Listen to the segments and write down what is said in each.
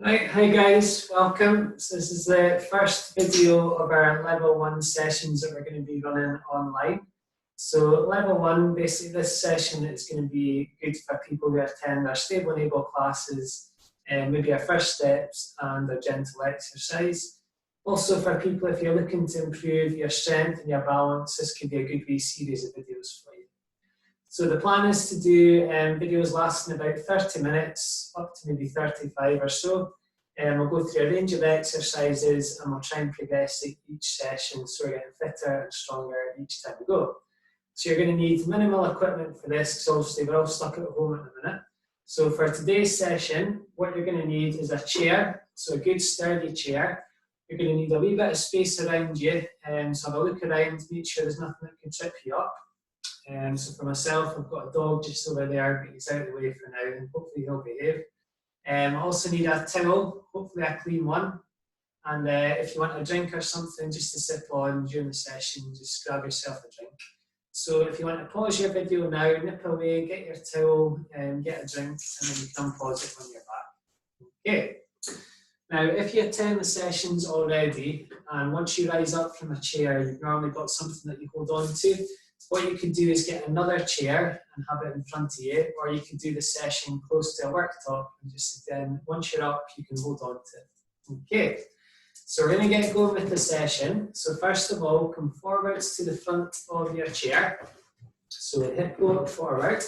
Right, hi guys, welcome. So this is the first video of our level 1 sessions that we're going to be running online. So level 1, basically this session is going to be good for people who attend our stable and able classes, and maybe our first steps and our gentle exercise. Also for people, if you're looking to improve your strength and your balance, this could be a good wee series of videos for you. So the plan is to do videos lasting about 30 minutes, up to maybe 35 or so. We'll go through a range of exercises and we'll try and progress each session so we're getting fitter and stronger each time we go. So you're going to need minimal equipment for this because obviously we're all stuck at home at the minute. So for today's session, what you're going to need is a chair, so a good sturdy chair. You're going to need a wee bit of space around you, so have a look around, make sure there's nothing that can trip you up. So for myself, I've got a dog just over there, but he's out of the way for now, and hopefully he'll behave. I also need a towel, hopefully a clean one. And if you want a drink or something just to sip on during the session, just grab yourself a drink. So if you want to pause your video now, nip away, get your towel, get a drink, and then you can pause it when you're back. Okay. Now, if you attend the sessions already, and once you rise up from a chair, you've normally got something that you hold on to. What you could do is get another chair and have it in front of you, or you could do the session close to a worktop and just then, once you're up, you can hold on to it. Okay, so we're going to get going with the session. So first of all, come forwards to the front of your chair. So hip go up forward,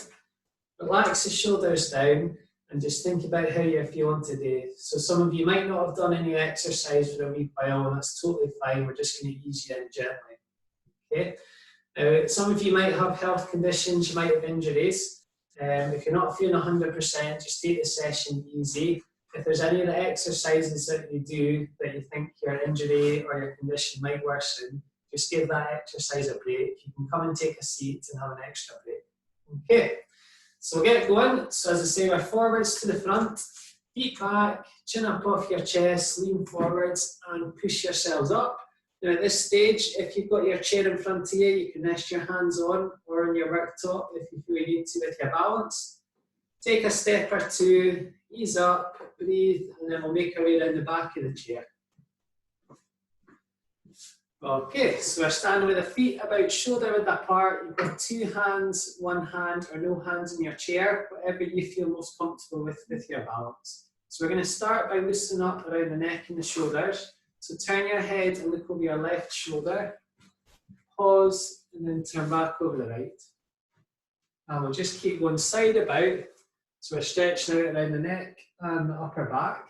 relax the shoulders down, and just think about how you're feeling today. So some of you might not have done any exercise for a wee while, and that's totally fine. We're just going to ease you in gently. Okay. Some of you might have health conditions, you might have injuries. If you're not feeling 100%, just take the session easy. If there's any of the exercises that you do that you think your injury or your condition might worsen, just give that exercise a break. You can come and take a seat and have an extra break. Okay, so we'll get going. So as I say, we're forwards to the front, feet back, chin up off your chest, lean forwards and push yourselves up. Now at this stage, if you've got your chair in front of you, you can rest your hands on or on your worktop if you feel you need to with your balance. Take a step or two, ease up, breathe, and then we'll make our way around the back of the chair. Okay, so we're standing with the feet about shoulder width apart. You've got two hands, one hand, or no hands in your chair, whatever you feel most comfortable with your balance. So we're going to start by loosening up around the neck and the shoulders. So turn your head and look over your left shoulder, pause, and then turn back over the right. And we'll just keep going side about. So we're stretching out around the neck and the upper back.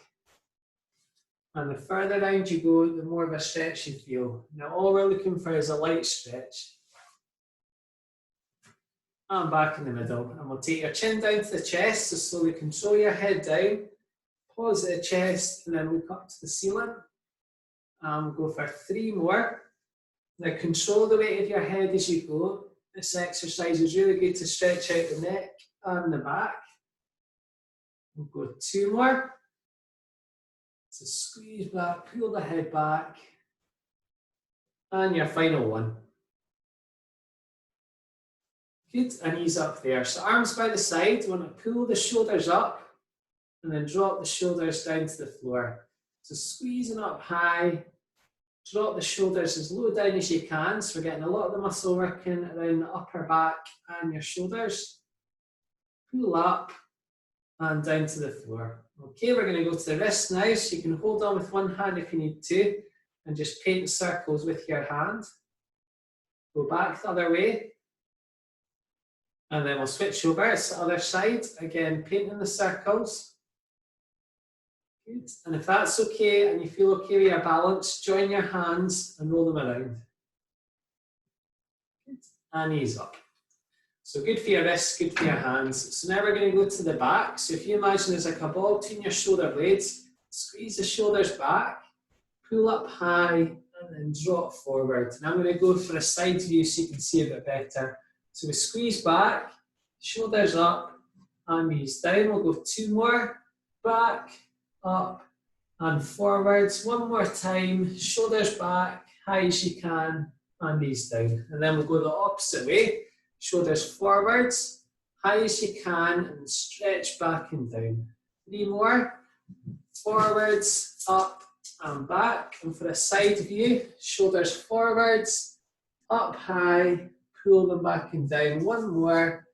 And the further round you go, the more of a stretch you feel. Now all we're looking for is a light stretch. And back in the middle. And we'll take your chin down to the chest, so slowly control your head down, pause at the chest, and then look up to the ceiling. We'll go for 3 more. Now control the weight of your head as you go. This exercise is really good to stretch out the neck and the back. We'll go 2 more. So squeeze back, pull the head back. And your final one. Good, and ease up there. So arms by the side, you want to pull the shoulders up and then drop the shoulders down to the floor. So squeezing up high, drop the shoulders as low down as you can. So we're getting a lot of the muscle working around the upper back and your shoulders. Pull up and down to the floor. Okay, we're going to go to the wrists now. So you can hold on with one hand if you need to and just paint circles with your hand. Go back the other way. And then we'll switch over. It's the other side. Again, painting the circles. Good. And if that's okay and you feel okay with your balance, join your hands and roll them around. Good. And ease up. So good for your wrists, good for your hands. So now we're going to go to the back. So if you imagine there's like a ball between your shoulder blades, squeeze the shoulders back, pull up high, and then drop forward. And I'm going to go for a side view so you can see a bit better. So we squeeze back, shoulders up, and ease down. We'll go 2 more. Back, up and forwards. 1 more time, shoulders back, high as you can, and ease down. And then we'll go the opposite way. Shoulders forwards, high as you can, and stretch back and down. 3 more. forwards, up and back. And for a side view, shoulders forwards, up high, pull them back and down. One more,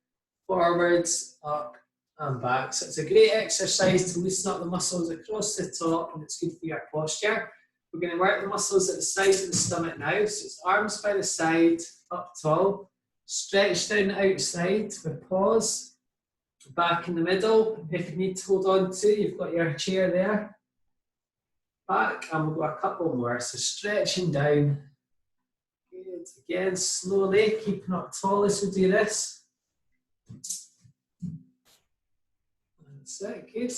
forwards, up and back. So it's a great exercise to loosen up the muscles across the top, and it's good for your posture. We're going to work the muscles at the side of the stomach now. So it's arms by the side, up tall, stretch down the outside with pause, back in the middle. If you need to hold on to, you've got your chair there. Back, and we'll go a couple more. So stretching down. Good. Again, slowly, keeping up tall as we do this. That's it, good.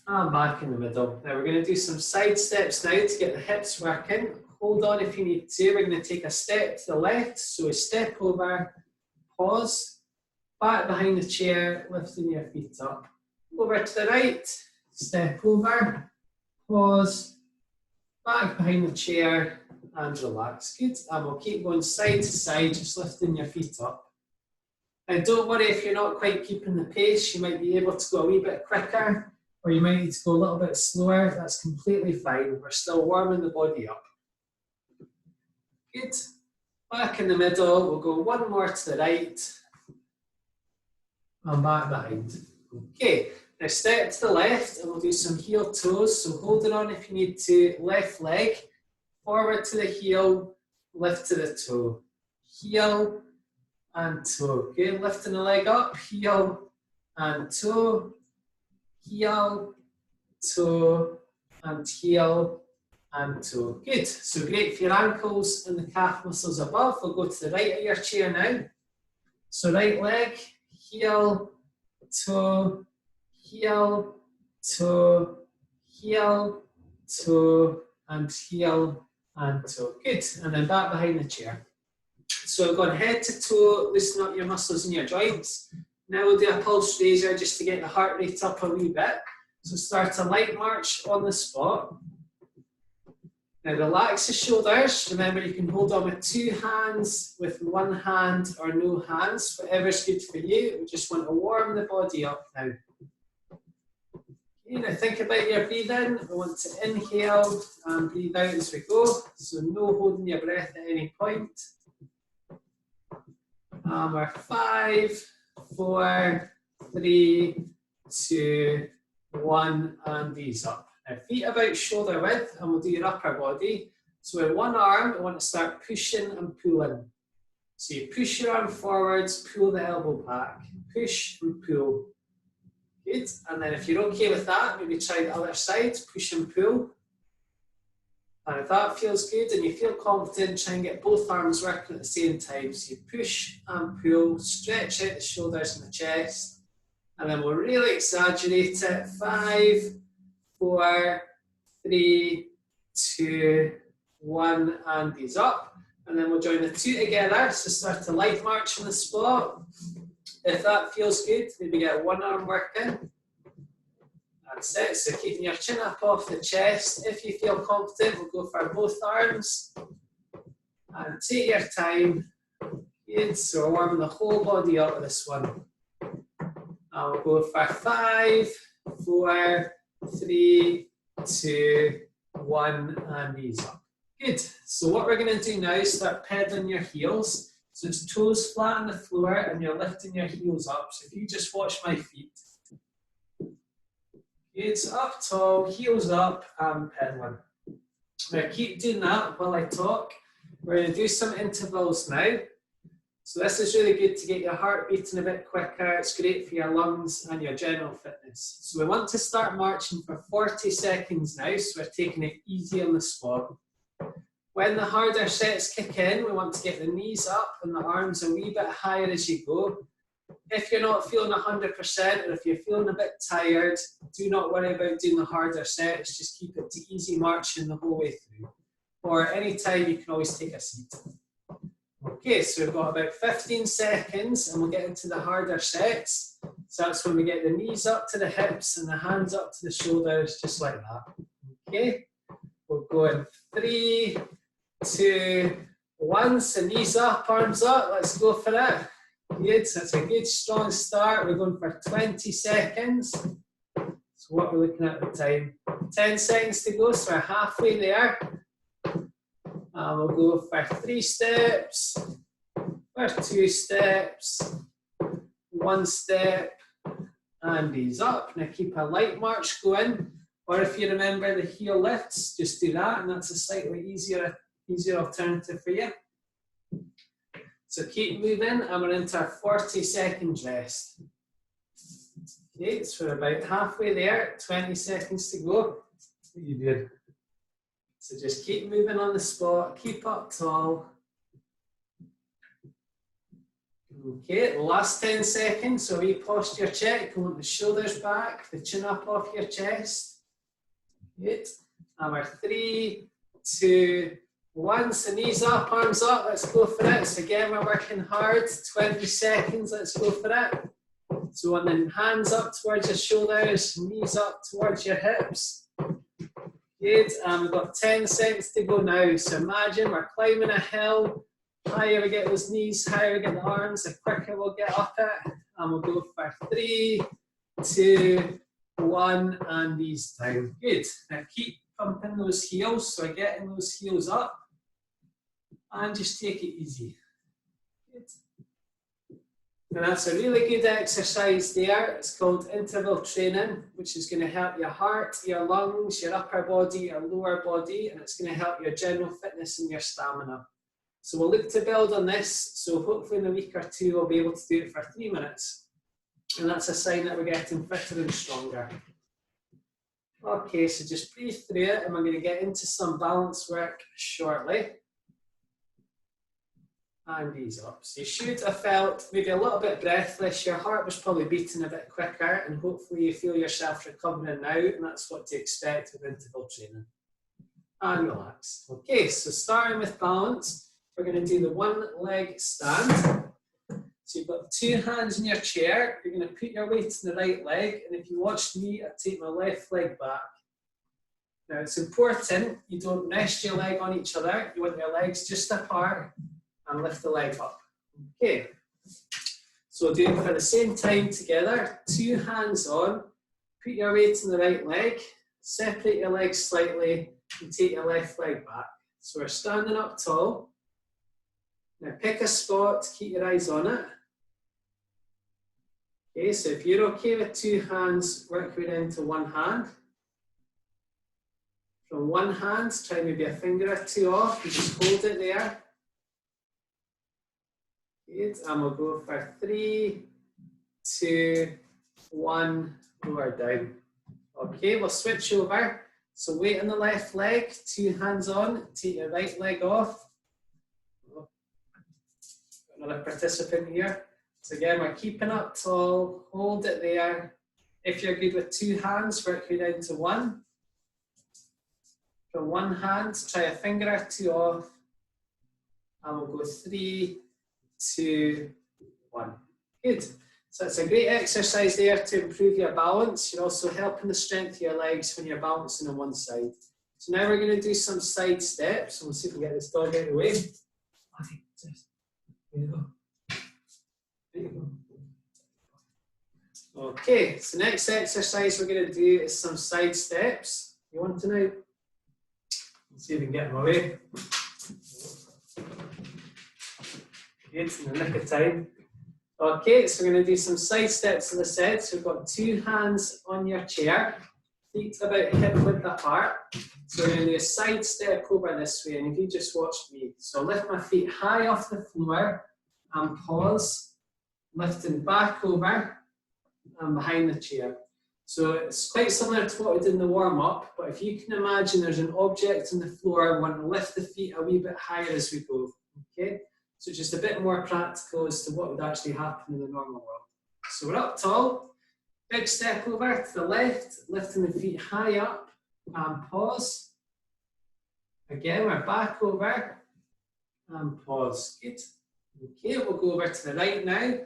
And back in the middle. Now we're going to do some side steps now to get the hips working. Hold on if you need to. We're going to take a step to the left. So a step over, pause, back behind the chair, lifting your feet up. Over to the right, step over, pause, back behind the chair, and relax. Good. And we'll keep going side to side, just lifting your feet up. Now don't worry if you're not quite keeping the pace. You might be able to go a wee bit quicker, or you might need to go a little bit slower. That's completely fine. We're still warming the body up. Good. Back in the middle, we'll go one more to the right, and back behind. Okay, now step to the left, and we'll do some heel toes. So hold it on if you need to. Left leg, forward to the heel, lift to the toe. Heel and toe. Okay, lifting the leg up, heel and toe. Heel, toe, and heel, and toe. Good. So great for your ankles and the calf muscles above. We'll go to the right of your chair now. So right leg, heel, toe, heel, toe, heel, toe, and heel, and toe. Good. And then back behind the chair. So we've gone head to toe, loosen up your muscles in your joints. Now we'll do a pulse raiser just to get the heart rate up a wee bit. So start a light march on the spot. Now relax the shoulders. Remember you can hold on with two hands, with one hand or no hands, whatever's good for you. We just want to warm the body up now. Okay, now think about your breathing. We want to inhale and breathe out as we go. So no holding your breath at any point. And we're 5, 4, 3, 2, 1, and ease up. Now feet about shoulder width, and we'll do your upper body. So with one arm, we want to start pushing and pulling. So you push your arm forwards, pull the elbow back, push and pull. Good. And then if you're okay with that, maybe try the other side, push and pull. And if that feels good and you feel confident, try and get both arms working at the same time. So you push and pull, stretch out the shoulders and the chest. And then we'll really exaggerate it. 5, 4, 3, 2, 1, and ease up. And then we'll join the two together. So start a light march on the spot. If that feels good, maybe get one arm working. That's it. So keeping your chin up off the chest. If you feel confident, we'll go for both arms. And take your time. Good. So we're warming the whole body up with this one. And we'll go for 5, 4, 3, 2, 1, and ease up. Good. So what we're going to do now is start pedaling your heels. So it's toes flat on the floor and you're lifting your heels up. So if you just watch my feet. Good. So up tall, heels up, and pedaling. Now keep doing that while I talk. We're going to do some intervals now. So this is really good to get your heart beating a bit quicker. It's great for your lungs and your general fitness. So we want to start marching for 40 seconds now. So we're taking it easy on the spot. When the harder sets kick in, we want to get the knees up and the arms a wee bit higher as you go. If you're not feeling 100% or if you're feeling a bit tired, do not worry about doing the harder sets. Just keep it to easy marching the whole way through. Or anytime you can always take a seat. Okay, so we've got about 15 seconds and we'll get into the harder sets. So that's when we get the knees up to the hips and the hands up to the shoulders, just like that. Okay, we'll go in 3, 2, 1. So knees up, arms up. Let's go for it. Good. So that's a good strong start. We're going for 20 seconds. So So what we're looking at the time, 10 seconds to go, so we're halfway there. And we'll go for 3 steps, for 2 steps, 1 step, and ease up. Now keep a light march going, or if you remember the heel lifts, just do that, and that's a slightly easier alternative for you. So keep moving, and we're into our 40 seconds rest. Okay, so we're about halfway there, 20 seconds to go. You did. So just keep moving on the spot, keep up tall. Okay, last 10 seconds, so posture check. I want the shoulders back, the chin up off your chest. Good. And we're 3, 2, 1. So knees up, arms up, let's go for it. So again, we're working hard, 20 seconds, let's go for it. So and then hands up towards your shoulders, knees up towards your hips. Good, and we've got 10 seconds to go now. So imagine we're climbing a hill. Higher we get those knees, higher we get the arms, the quicker we'll get up it. And we'll go for 3, 2, 1, and knees down. Good. Now keep pumping those heels, so getting those heels up. And just take it easy. Good. And that's a really good exercise there. It's called interval training, which is going to help your heart, your lungs, your upper body, your lower body, and it's going to help your general fitness and your stamina. So we'll look to build on this, so hopefully in a week or two we'll be able to do it for 3 minutes. And that's a sign that we're getting fitter and stronger. Okay, so just breathe through it, and we're going to get into some balance work shortly. And ease up. So you should have felt maybe a little bit breathless, your heart was probably beating a bit quicker, and hopefully you feel yourself recovering now, and that's what to expect with interval training. And relax. Okay, so starting with balance. We're going to do the 1 leg stand. So you've got 2 hands in your chair. You're going to put your weight in the right leg. And if you watch me, I take my left leg back. Now it's important you don't rest your leg on each other. You want your legs just apart and lift the leg up. Okay. So do it for the same time together. 2 hands on. Put your weight in the right leg. Separate your legs slightly and take your left leg back. So we're standing up tall. Now pick a spot, keep your eyes on it. Okay, so if you're okay with 2 hands, work your way down to 1 hand. From 1 hand, try maybe a finger or 2 off and just hold it there. Good, and we'll go for 3, 2, 1, lower down. Okay, we'll switch over. So weight on the left leg, 2 hands on, take your right leg off. Another participant here. So again, we're keeping up tall, hold it there. If you're good with 2 hands, work you down to 1. From 1 hand, try a finger or 2 off. And we'll go 3, 2, 1. Good. So it's a great exercise there to improve your balance. You're also helping the strength of your legs when you're balancing on one side. So now we're going to do some side steps. We'll see if we can get this dog out of the way. There you go. There you go. Okay, so next exercise we're going to do is some side steps. You want to know? Let's see if we can get them away. It's in the nick of time. Okay, so we're going to do some side steps as I said. So we've got 2 hands on your chair, feet about hip width apart. So we're going to do a side step over this way, and if you just watch me. So lift my feet high off the floor and pause, lifting back over and behind the chair. So it's quite similar to what we did in the warm-up, but if you can imagine there's an object on the floor, we want to lift the feet a wee bit higher as we go, okay? So just a bit more practical as to what would actually happen in the normal world. So we're up tall, big step over to the left, lifting the feet high up and pause. Again, we're back over and pause. Good. Okay, we'll go over to the right now.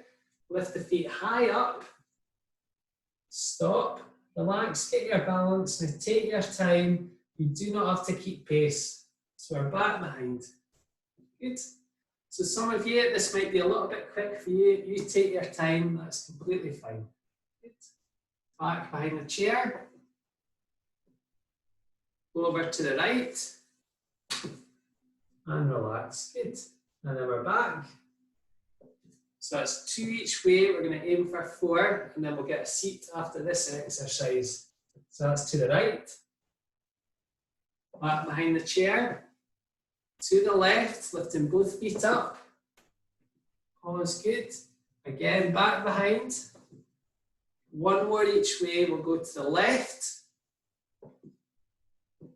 Lift the feet high up. Stop. Relax, get your balance. Now take your time. You do not have to keep pace. So we're back behind. Good. So some of you, this might be a little bit quick for you. You take your time. That's completely fine. Good. back behind the chair, go over to the right, and relax. Good. And then we're back. So that's 2 each way. We're going to aim for 4, and then we'll get a seat after this exercise. So that's to the right, back behind the chair, to the left, lifting both feet up. Pause, good. Again, back behind. 1 more each way. We'll go to the left.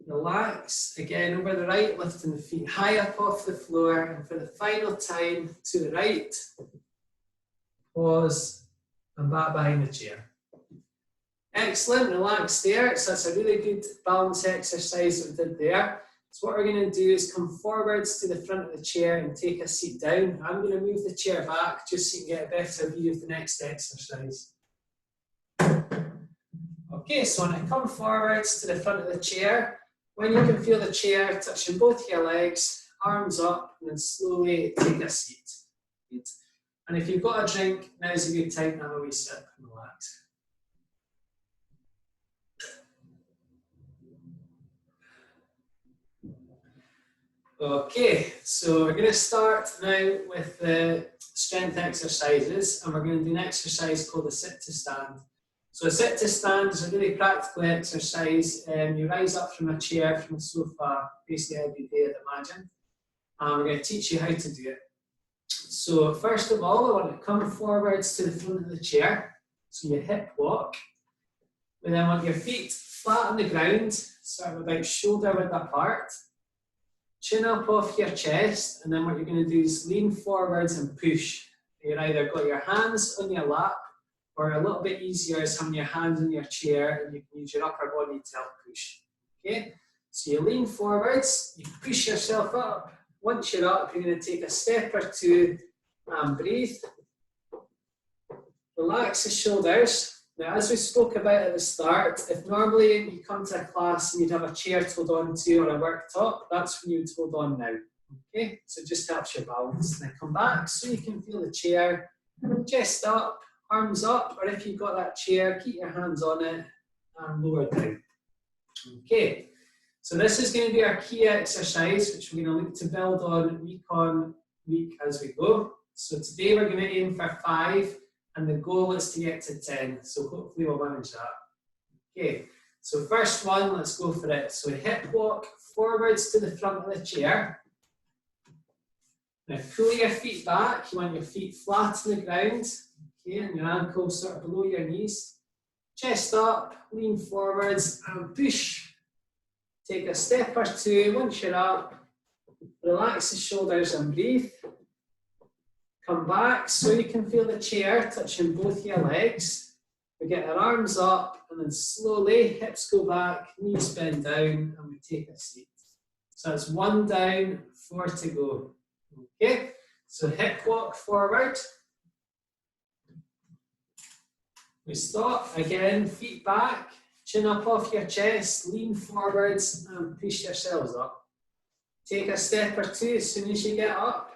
Relax. Again, over the right, lifting the feet high up off the floor. And for the final time, to the right. Pause, and back behind the chair. Excellent, relax there. So that's a really good balance exercise that we did there. So what we're going to do is come forwards to the front of the chair and take a seat down. I'm going to move the chair back just so you can get a better view of the next exercise. Okay, so when I come forwards to the front of the chair, when you can feel the chair touching both your legs, arms up, and then slowly take a seat. Good. And if you've got a drink, now's a good time to have a wee sip and relax. Okay, so we're going to start now with the strength exercises, and we're going to do an exercise called the sit to stand. So a sit to stand is a really practical exercise. You rise up from a chair, from a sofa, basically every day, I'd imagine. And we're going to teach you how to do it. So first of all, I want to come forwards to the front of the chair. So you hip walk. And then want your feet flat on the ground, sort of about shoulder width apart. Chin up off your chest, and then what you're going to do is lean forwards and push. You've either got your hands on your lap, or a little bit easier is having your hands on your chair, and you can use your upper body to help push. Okay? So you lean forwards, you push yourself up. Once you're up, you're going to take a step or two and breathe. Relax the shoulders. Now, as we spoke about at the start, if normally you come to a class and you'd have a chair to hold on to or a worktop, that's when you would hold on now. Okay, so it just helps your balance. Then come back so you can feel the chair, chest up, arms up, or if you've got that chair, keep your hands on it and lower down. Okay, so this is going to be our key exercise, which we're going to look to build on week as we go. So today we're going to aim for 5. And the goal is to get to 10, so hopefully we'll manage that. Okay, so first one, let's go for it. So hip walk forwards to the front of the chair. Now pull your feet back, you want your feet flat on the ground, okay, and your ankles sort of below your knees. Chest up, lean forwards and push. Take a step or two, once you're up, relax the shoulders and breathe. Come back so you can feel the chair touching both your legs. We get our arms up and then slowly hips go back, knees bend down, and we take a seat. So that's 1 down, 4 to go. Okay, so hip walk forward. We stop, again, feet back, chin up off your chest, lean forwards and push yourselves up. Take a step or two as soon as you get up.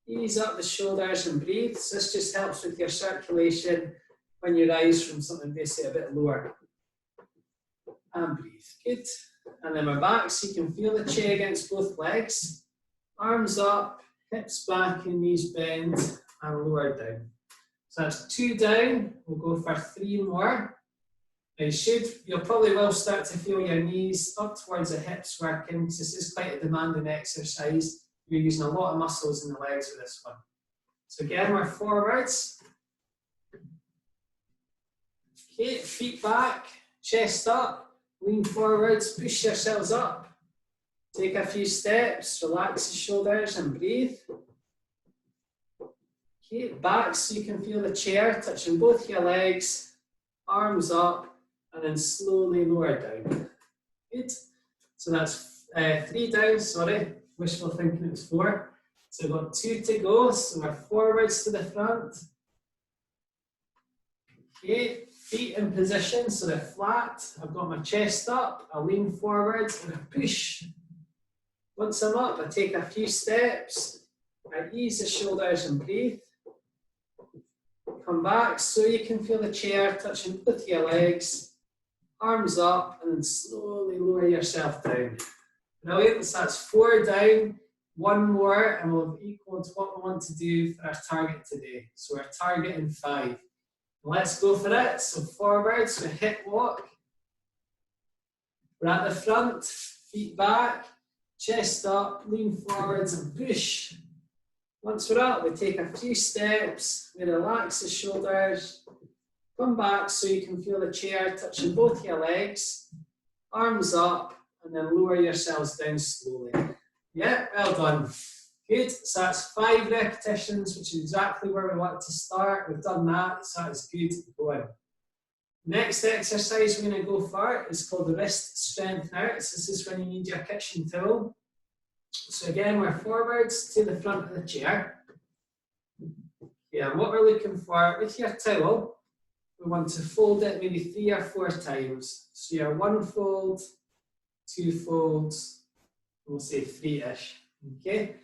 Ease up the shoulders and breathe. So this just helps with your circulation when you rise from something basically a bit lower. And breathe. Good. And then we're back so you can feel the chair against both legs. Arms up, hips back and knees bend and lower down. So that's 2 down. We'll go for 3 more. Now you'll probably will start to feel your knees up towards the hips working, because this is quite a demanding exercise. You're using a lot of muscles in the legs for this one. So again, we're forwards. Okay, feet back, chest up, lean forwards, push yourselves up. Take a few steps, relax the shoulders and breathe. Okay, back so you can feel the chair touching both your legs, arms up, and then slowly lower down. Good. So that's 3 down, sorry. Wishful thinking it was 4. So we've got 2 to go, so we're forwards to the front. Okay, feet in position so they're flat. I've got my chest up, I lean forwards and I push. Once I'm up, I take a few steps, I ease the shoulders and breathe. come back so you can feel the chair touching both your legs, arms up, and then slowly lower yourself down. Brilliant, so that's 4 down, 1 more, and we'll have equaled what we want to do for our target today. So we're targeting 5. Let's go for it. So forward, so hip walk. We're at the front, feet back, chest up, lean forwards and push. Once we're up, we take a few steps, we relax the shoulders, come back so you can feel the chair touching both your legs, arms up, and then lower yourselves down slowly. Yeah, well done. Good, so that's 5 repetitions, which is exactly where we want to start. We've done that, so that's good. Going. Next exercise we're going to go for is called the wrist strengthener. So this is when you need your kitchen tool. So again, we're forwards to the front of the chair. Yeah, and what we're looking for with your towel, we want to fold it maybe 3 or 4 times. So your 1 fold, 2 folds, we'll say 3-ish. Okay.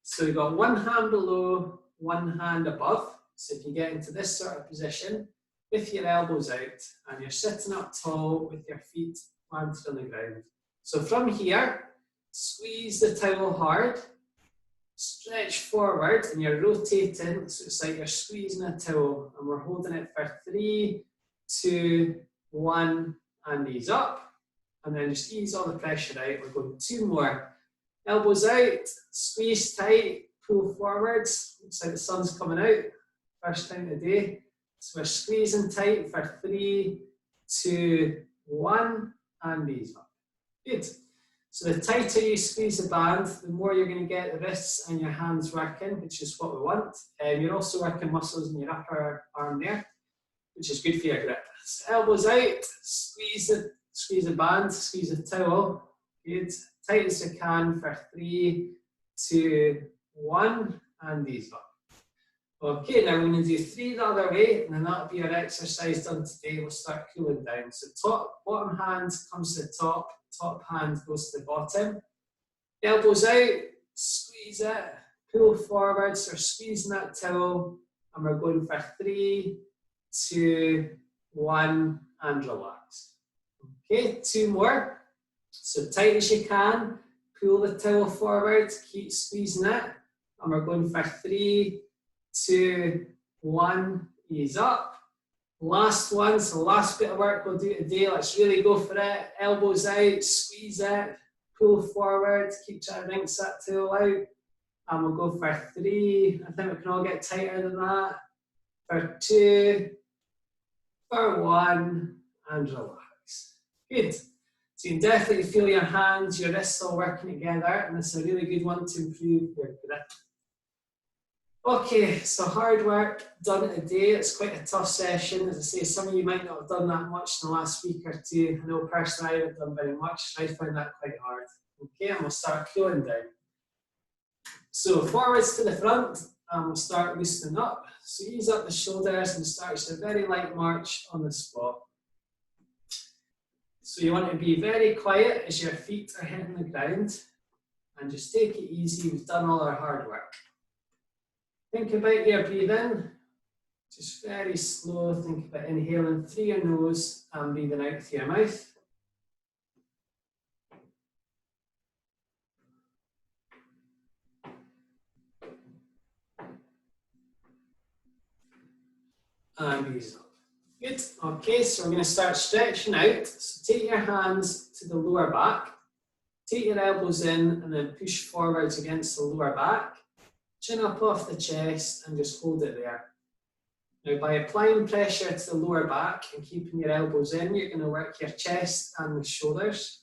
So we've got 1 hand below, 1 hand above. So if you get into this sort of position, with your elbows out, and you're sitting up tall with your feet planted on the ground. So from here, squeeze the towel hard, stretch forward, and you're rotating, so it's like you're squeezing a towel, and we're holding it for 3, 2, 1, and ease up, and then just ease all the pressure out. We're going 2 more. Elbows out, squeeze tight, pull forwards. Looks like the sun's coming out, first time of the day. So we're squeezing tight for 3, 2, 1, and ease up. Good. So the tighter you squeeze the band, the more you're going to get the wrists and your hands working, which is what we want. You're also working muscles in your upper arm there, which is good for your grip. So elbows out, squeeze the band, squeeze the towel. Good. Tight as you can for 3, 2, 1, and ease up. Okay, now we're going to do 3 the other way, and then that'll be our exercise done today. We'll start cooling down. So bottom hand comes to the top hand goes to the bottom. Elbows out, squeeze it, pull forward, so we're squeezing that towel, and we're going for 3, 2, 1, and relax. Okay, 2 more. So tight as you can, pull the towel forward, keep squeezing it, and we're going for 3, 2, 1, ease up. Last one, so last bit of work we'll do today. Let's really go for it. Elbows out, squeeze it, pull forward, keep trying to rinse that towel out. And we'll go for 3. I think we can all get tighter than that. For 2, for 1, and relax. Good. So you can definitely feel your hands, your wrists all working together, and it's a really good one to improve your grip. Okay, so hard work done today. It's quite a tough session. As I say, some of you might not have done that much in the last week or 2. I know personally I haven't done very much. I find that quite hard. Okay, and we'll start cooling down. So forwards to the front, and we'll start loosening up. So ease up the shoulders and start just a very light march on the spot. So you want to be very quiet as your feet are hitting the ground, and just take it easy. We've done all our hard work. Think about your breathing, just very slow. Think about inhaling through your nose and breathing out through your mouth. And ease up. Good. Okay, so we're going to start stretching out. So take your hands to the lower back, take your elbows in, and then push forwards against the lower back. Chin up off the chest and just hold it there. Now by applying pressure to the lower back and keeping your elbows in, you're going to work your chest and the shoulders.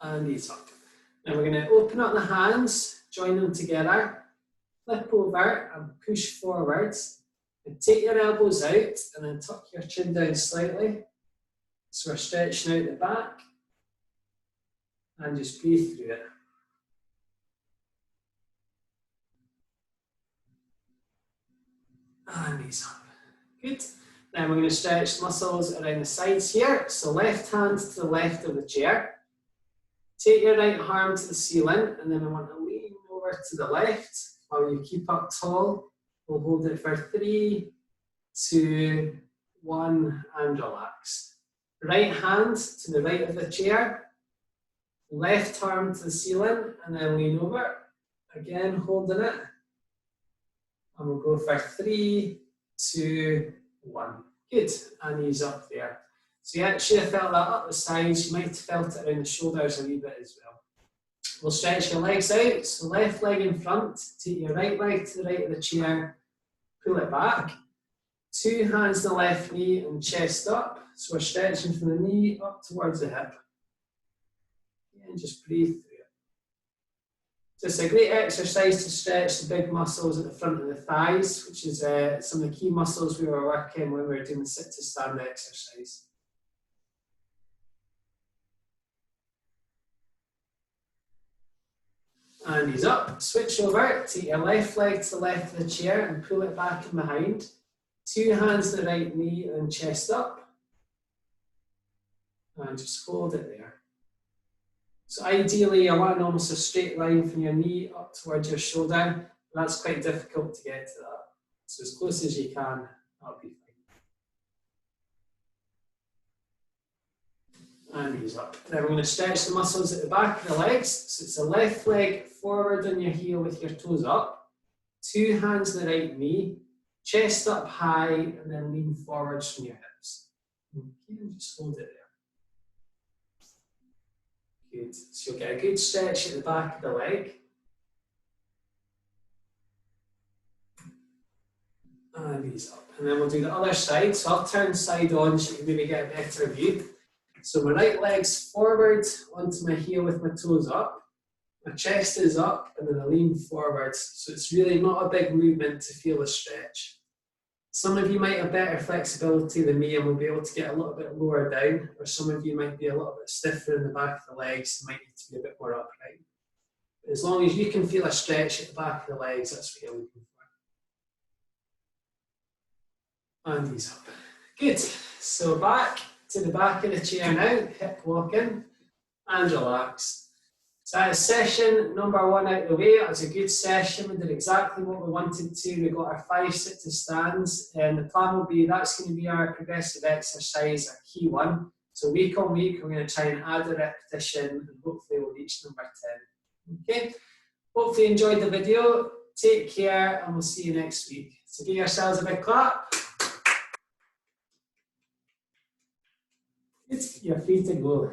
And ease up. Now we're going to open up the hands, join them together, flip over and push forwards. And take your elbows out and then tuck your chin down slightly. So we're stretching out the back and just breathe through it. And ease up. Good. Then we're going to stretch muscles around the sides here. So left hand to the left of the chair. Take your right arm to the ceiling, and then I want to lean over to the left while you keep up tall. We'll hold it for 3, 2, 1, and relax. Right hand to the right of the chair, left arm to the ceiling, and then lean over. Again, holding it. And we'll go for 3, 2, 1. Good, and ease up there. So you actually have felt that up the sides. You might have felt it around the shoulders a wee bit as well. We'll stretch your legs out. So left leg in front, take your right leg to the right of the chair, pull it back. 2 hands on the left knee and chest up. So we're stretching from the knee up towards the hip. And just breathe through it. So it's a great exercise to stretch the big muscles at the front of the thighs, which is some of the key muscles we were working when we were doing the sit to stand exercise. And ease up. Switch over. Take your left leg to the left of the chair and pull it back and behind. 2 hands to the right knee and chest up. And just hold it there. So ideally, I want almost a straight line from your knee up towards your shoulder. But that's quite difficult to get to that. So as close as you can, that'll be fine. And ease up. Then we're going to stretch the muscles at the back of the legs. So it's the left leg forward on your heel with your toes up. 2 hands on the right knee. Chest up high and then lean forwards from your hips. Okay, and just hold it there. Good. So you'll get a good stretch at the back of the leg. And ease up. And then we'll do the other side. So I'll turn side on so you can maybe get a better view. So my right leg's forward onto my heel with my toes up. My chest is up and then I lean forwards. So it's really not a big movement to feel a stretch. Some of you might have better flexibility than me and will be able to get a little bit lower down, or some of you might be a little bit stiffer in the back of the legs and might need to be a bit more upright. But as long as you can feel a stretch at the back of the legs, that's what you're looking for. And ease up. Good. So back to the back of the chair now, hip walking, and relax. So that is session number 1 out of the way. It was a good session. We did exactly what we wanted to. We got our 5 sit to stands, and the plan will be that's going to be our progressive exercise, our key one. So week on week, we're going to try and add a repetition, and hopefully we'll reach number 10. Okay. Hopefully you enjoyed the video. Take care, and we'll see you next week. So give yourselves a big clap. You're free to go.